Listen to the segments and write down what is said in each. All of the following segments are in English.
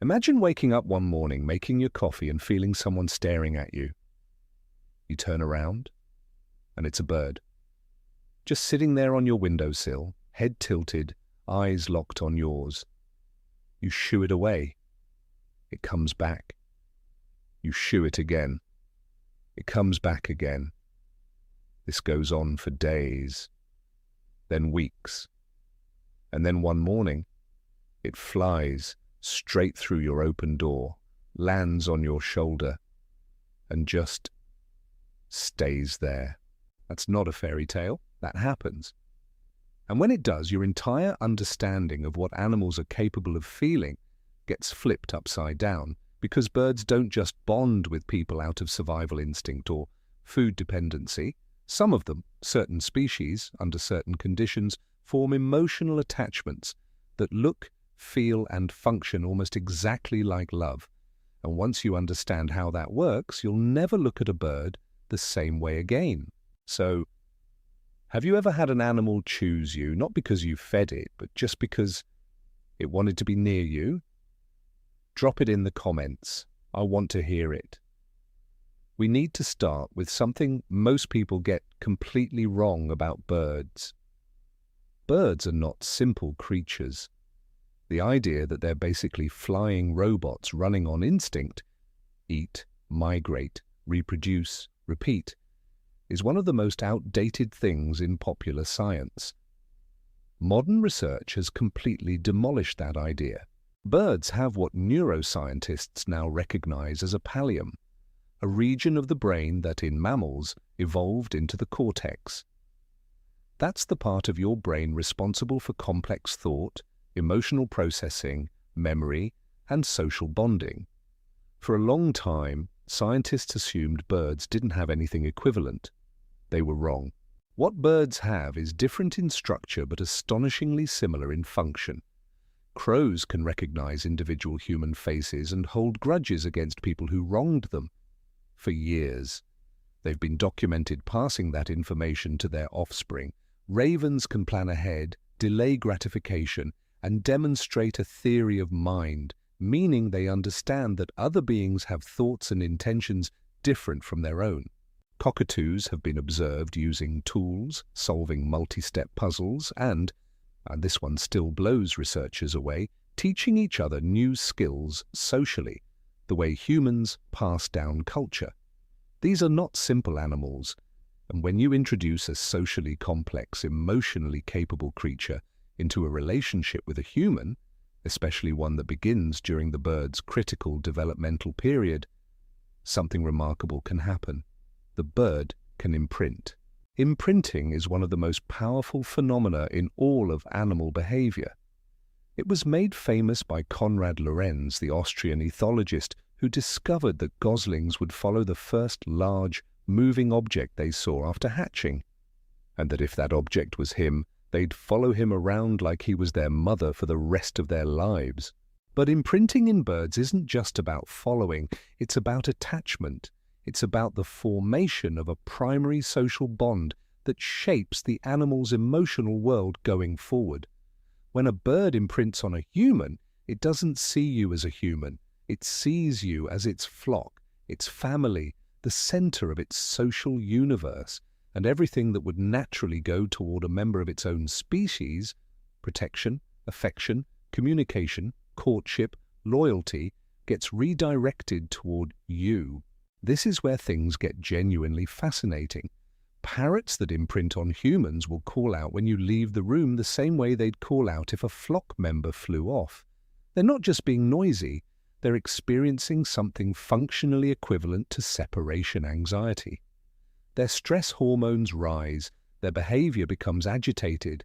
Imagine waking up one morning, making your coffee and feeling someone staring at you. You turn around, and it's a bird. Just sitting there on your windowsill, head tilted, eyes locked on yours. You shoo it away. It comes back. You shoo it again. It comes back again. This goes on for days, then weeks. And then one morning, it flies straight through your open door, lands on your shoulder, and just stays there. That's not a fairy tale. That happens. And when it does, your entire understanding of what animals are capable of feeling gets flipped upside down, because birds don't just bond with people out of survival instinct or food dependency. Some of them, certain species, under certain conditions, form emotional attachments that look, feel, and function almost exactly like love. And once you understand how that works, you'll never look at a bird the same way again. So, have you ever had an animal choose you, not because you fed it, but just because it wanted to be near you? Drop it in the comments. I want to hear it. We need to start with something most people get completely wrong about birds. Birds are not simple creatures. The idea that they're basically flying robots running on instinct, eat, migrate, reproduce, repeat, is one of the most outdated things in popular science. Modern research has completely demolished that idea. Birds have what neuroscientists now recognize as a pallium, a region of the brain that in mammals evolved into the cortex. That's the part of your brain responsible for complex thought, emotional processing, memory, and social bonding. For a long time, scientists assumed birds didn't have anything equivalent. They were wrong. What birds have is different in structure but astonishingly similar in function. Crows can recognize individual human faces and hold grudges against people who wronged them. For years, they've been documented passing that information to their offspring. Ravens can plan ahead, delay gratification, and demonstrate a theory of mind, meaning they understand that other beings have thoughts and intentions different from their own. Cockatoos have been observed using tools, solving multi-step puzzles, and this one still blows researchers away, teaching each other new skills socially, the way humans pass down culture. These are not simple animals, and when you introduce a socially complex, emotionally capable creature into a relationship with a human, especially one that begins during the bird's critical developmental period, something remarkable can happen. The bird can imprint. Imprinting is one of the most powerful phenomena in all of animal behavior. It was made famous by Konrad Lorenz, the Austrian ethologist, who discovered that goslings would follow the first large, moving object they saw after hatching, and that if that object was him, they'd follow him around like he was their mother for the rest of their lives. But imprinting in birds isn't just about following, it's about attachment. It's about the formation of a primary social bond that shapes the animal's emotional world going forward. When a bird imprints on a human, it doesn't see you as a human. It sees you as its flock, its family, the center of its social universe, and everything that would naturally go toward a member of its own species, protection, affection, communication, courtship, loyalty, gets redirected toward you. This is where things get genuinely fascinating. Parrots that imprint on humans will call out when you leave the room the same way they'd call out if a flock member flew off. They're not just being noisy, they're experiencing something functionally equivalent to separation anxiety. Their stress hormones rise, their behavior becomes agitated,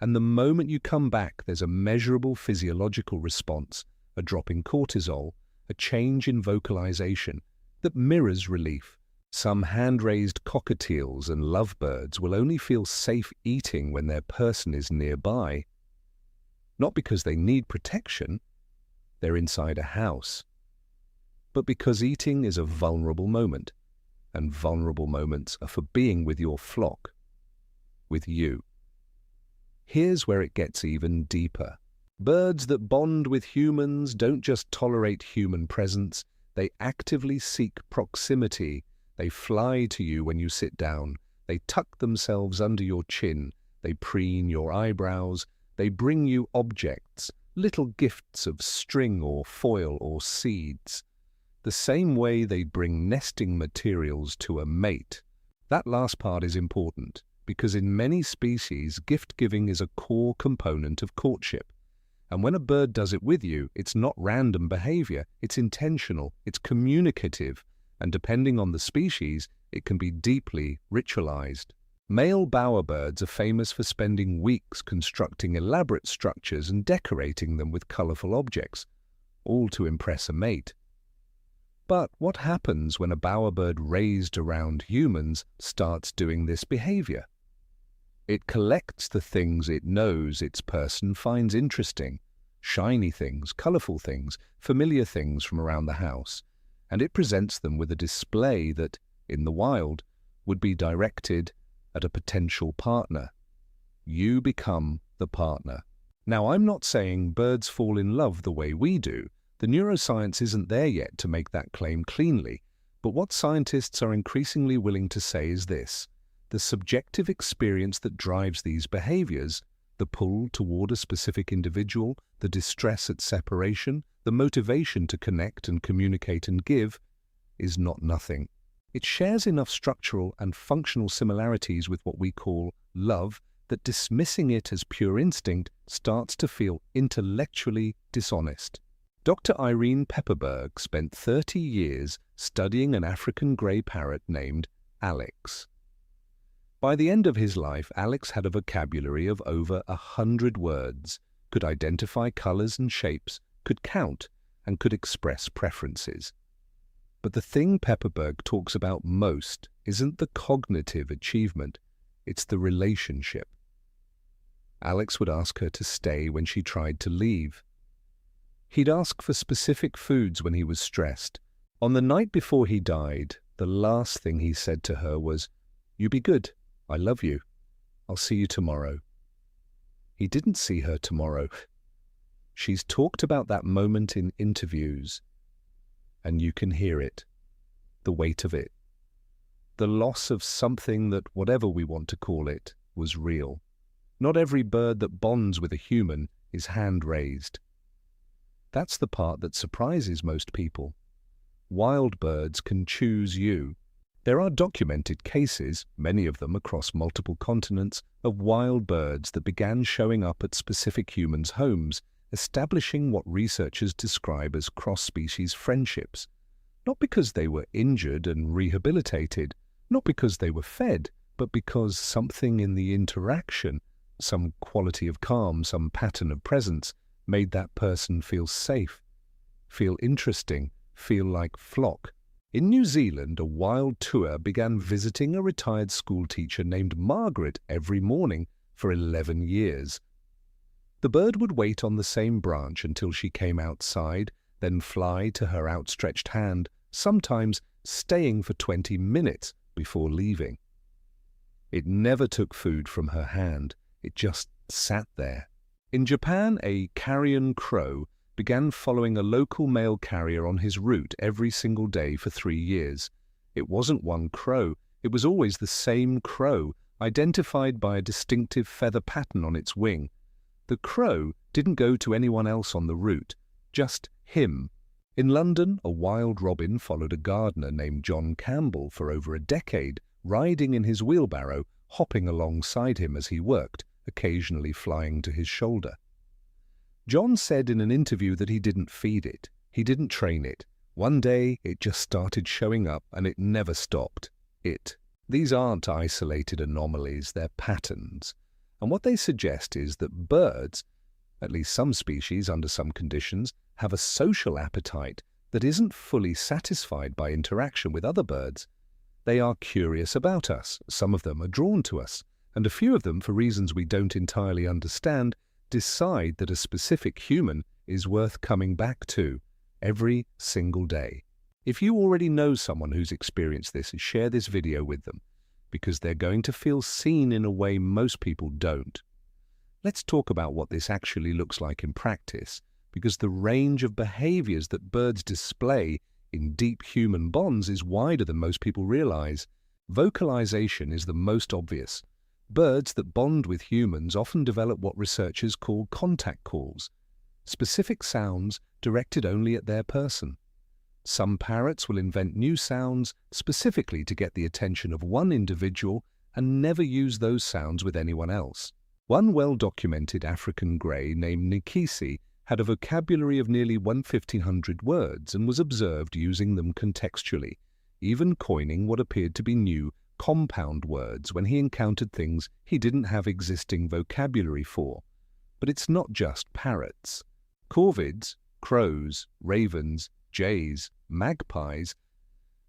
and the moment you come back, there's a measurable physiological response, a drop in cortisol, a change in vocalization that mirrors relief. Some hand-raised cockatiels and lovebirds will only feel safe eating when their person is nearby. Not because they need protection, they're inside a house, but because eating is a vulnerable moment, and vulnerable moments are for being with your flock, with you. Here's where it gets even deeper. Birds that bond with humans don't just tolerate human presence, they actively seek proximity. They fly to you when you sit down. They tuck themselves under your chin. They preen your eyebrows. They bring you objects, little gifts of string or foil or seeds. The same way they bring nesting materials to a mate. That last part is important, because in many species, gift-giving is a core component of courtship. And when a bird does it with you, it's not random behavior, it's intentional, it's communicative, and depending on the species, it can be deeply ritualized. Male bowerbirds are famous for spending weeks constructing elaborate structures and decorating them with colorful objects, all to impress a mate. But what happens when a bowerbird raised around humans starts doing this behavior? It collects the things it knows its person finds interesting, shiny things, colorful things, familiar things from around the house, and it presents them with a display that, in the wild, would be directed at a potential partner. You become the partner. Now, I'm not saying birds fall in love the way we do. The neuroscience isn't there yet to make that claim cleanly, but what scientists are increasingly willing to say is this: the subjective experience that drives these behaviors, the pull toward a specific individual, the distress at separation, the motivation to connect and communicate and give, is not nothing. It shares enough structural and functional similarities with what we call love that dismissing it as pure instinct starts to feel intellectually dishonest. Dr. Irene Pepperberg spent 30 years studying an African grey parrot named Alex. By the end of his life, Alex had a vocabulary of over 100 words, could identify colors and shapes, could count, and could express preferences. But the thing Pepperberg talks about most isn't the cognitive achievement, it's the relationship. Alex would ask her to stay when she tried to leave. He'd ask for specific foods when he was stressed. On the night before he died, the last thing he said to her was, "You be good. I love you. I'll see you tomorrow." He didn't see her tomorrow. She's talked about that moment in interviews, and you can hear it, the weight of it. The loss of something that, whatever we want to call it, was real. Not every bird that bonds with a human is hand-raised. That's the part that surprises most people. Wild birds can choose you. There are documented cases, many of them across multiple continents, of wild birds that began showing up at specific humans' homes, establishing what researchers describe as cross-species friendships. Not because they were injured and rehabilitated, not because they were fed, but because something in the interaction, some quality of calm, some pattern of presence, made that person feel safe, feel interesting, feel like flock. In New Zealand, a wild tour began visiting a retired schoolteacher named Margaret every morning for 11 years. The bird would wait on the same branch until she came outside, then fly to her outstretched hand, sometimes staying for 20 minutes before leaving. It never took food from her hand, it just sat there. In Japan, a carrion crow began following a local mail carrier on his route every single day for 3 years. It wasn't one crow, it was always the same crow, identified by a distinctive feather pattern on its wing. The crow didn't go to anyone else on the route, just him. In London, a wild robin followed a gardener named John Campbell for over a decade, riding in his wheelbarrow, hopping alongside him as he worked, occasionally flying to his shoulder. John said in an interview that he didn't feed it, he didn't train it. One day, it just started showing up and it never stopped. These aren't isolated anomalies, they're patterns. And what they suggest is that birds, at least some species under some conditions, have a social appetite that isn't fully satisfied by interaction with other birds. They are curious about us, some of them are drawn to us, and a few of them, for reasons we don't entirely understand, decide that a specific human is worth coming back to every single day. If you already know someone who's experienced this, share this video with them, because they're going to feel seen in a way most people don't. Let's talk about what this actually looks like in practice, because the range of behaviors that birds display in deep human bonds is wider than most people realize. Vocalization is the most obvious. Birds that bond with humans often develop what researchers call contact calls, specific sounds directed only at their person. Some parrots will invent new sounds specifically to get the attention of one individual and never use those sounds with anyone else. One well-documented African grey named Nikisi had a vocabulary of nearly 1,500 words and was observed using them contextually, even coining what appeared to be new compound words when he encountered things he didn't have existing vocabulary for. But it's not just parrots. Corvids, crows, ravens, jays, magpies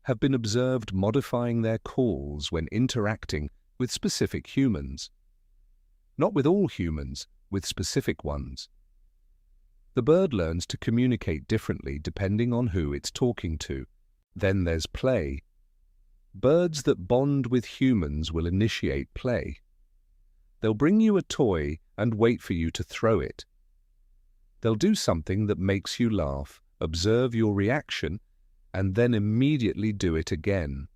have been observed modifying their calls when interacting with specific humans. Not with all humans, with specific ones. The bird learns to communicate differently depending on who it's talking to. Then there's play. Birds that bond with humans will initiate play. They'll bring you a toy and wait for you to throw it. They'll do something that makes you laugh, observe your reaction, and then immediately do it again.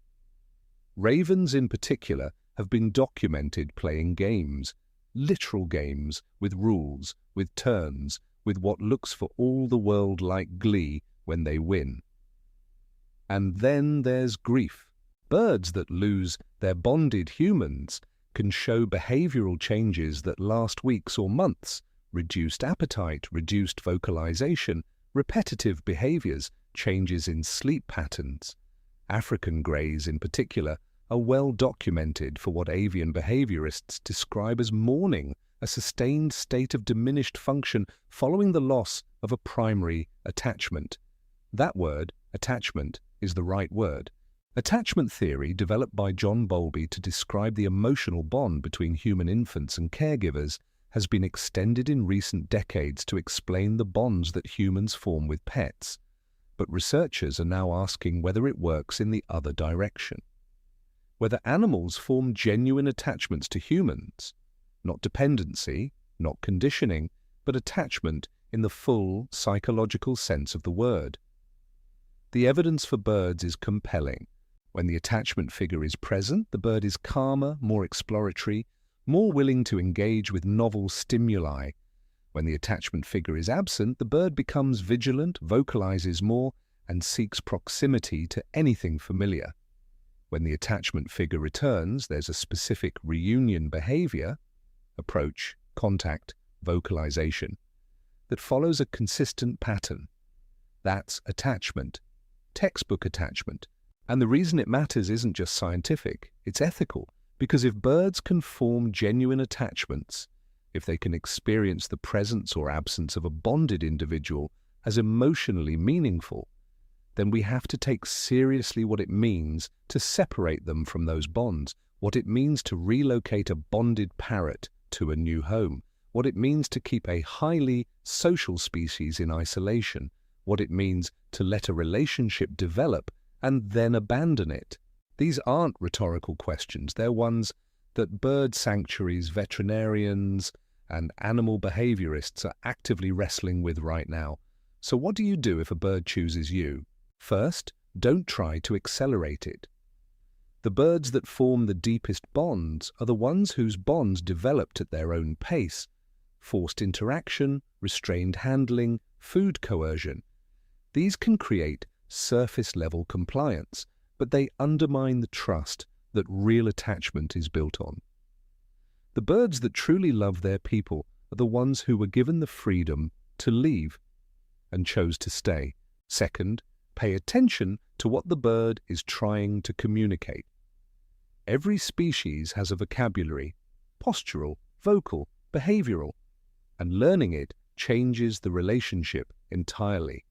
Ravens in particular have been documented playing games, literal games, with rules, with turns, with what looks for all the world like glee when they win. And then there's grief. Birds that lose their bonded humans can show behavioral changes that last weeks or months: reduced appetite, reduced vocalization, repetitive behaviors, changes in sleep patterns. African greys in particular are well documented for what avian behaviorists describe as mourning, a sustained state of diminished function following the loss of a primary attachment. That word, attachment, is the right word. Attachment theory, developed by John Bowlby to describe the emotional bond between human infants and caregivers, has been extended in recent decades to explain the bonds that humans form with pets. But researchers are now asking whether it works in the other direction. Whether animals form genuine attachments to humans, not dependency, not conditioning, but attachment in the full psychological sense of the word. The evidence for birds is compelling. When the attachment figure is present, the bird is calmer, more exploratory, more willing to engage with novel stimuli. When the attachment figure is absent, the bird becomes vigilant, vocalizes more, and seeks proximity to anything familiar. When the attachment figure returns, there's a specific reunion behavior, approach, contact, vocalization, that follows a consistent pattern. That's attachment, textbook attachment. And the reason it matters isn't just scientific, it's ethical. Because if birds can form genuine attachments, if they can experience the presence or absence of a bonded individual as emotionally meaningful, then we have to take seriously what it means to separate them from those bonds, what it means to relocate a bonded parrot to a new home, what it means to keep a highly social species in isolation, what it means to let a relationship develop and then abandon it. These aren't rhetorical questions. They're ones that bird sanctuaries, veterinarians, and animal behaviorists are actively wrestling with right now. So what do you do if a bird chooses you? First, don't try to accelerate it. The birds that form the deepest bonds are the ones whose bonds developed at their own pace. Forced interaction, restrained handling, food coercion. These can create surface-level compliance, but they undermine the trust that real attachment is built on. The birds that truly love their people are the ones who were given the freedom to leave and chose to stay. Second, pay attention to what the bird is trying to communicate. Every species has a vocabulary, postural, vocal, behavioral, and learning it changes the relationship entirely.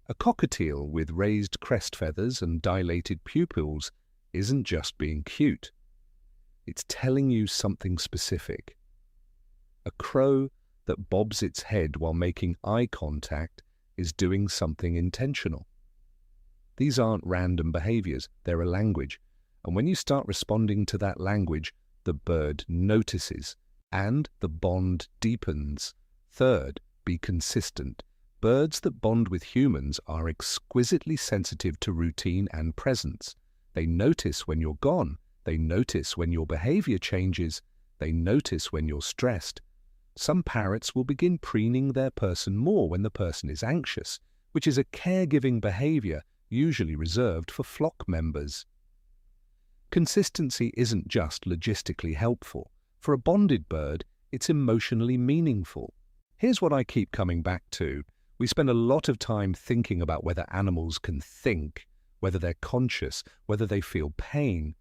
A cockatiel with raised crest feathers and dilated pupils isn't just being cute. It's telling you something specific. A crow that bobs its head while making eye contact is doing something intentional. These aren't random behaviors, they're a language. And when you start responding to that language, the bird notices. and the bond deepens. Third, be consistent. Birds that bond with humans are exquisitely sensitive to routine and presence. They notice when you're gone. They notice when your behavior changes. They notice when you're stressed. Some parrots will begin preening their person more when the person is anxious, which is a caregiving behavior usually reserved for flock members. Consistency isn't just logistically helpful. For a bonded bird, it's emotionally meaningful. Here's what I keep coming back to. We spend a lot of time thinking about whether animals can think, whether they're conscious, whether they feel pain.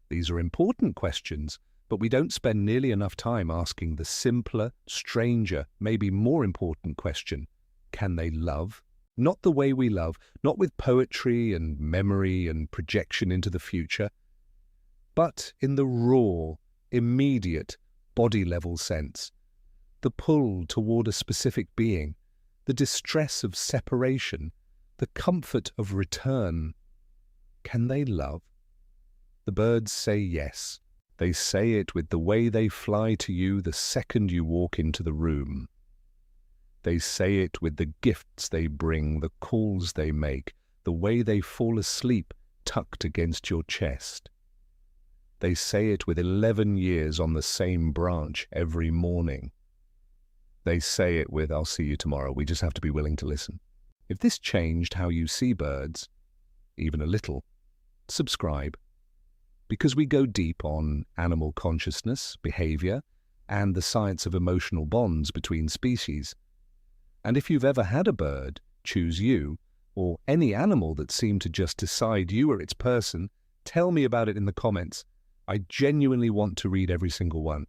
These are important questions, but we don't spend nearly enough time asking the simpler, stranger, maybe more important question: can they love? Not the way we love, not with poetry and memory and projection into the future, but in the raw, immediate, body-level sense. The pull toward a specific being, the distress of separation, the comfort of return. Can they love? The birds say yes. They say it with the way they fly to you the second you walk into the room. They say it with the gifts they bring, the calls they make, the way they fall asleep tucked against your chest. They say it with 11 years on the same branch every morning. They say it with, "I'll see you tomorrow, we just have to be willing to listen." If this changed how you see birds, even a little, subscribe. Because we go deep on animal consciousness, behavior, and the science of emotional bonds between species. And if you've ever had a bird choose you, or any animal that seemed to just decide you were its person, tell me about it in the comments. I genuinely want to read every single one.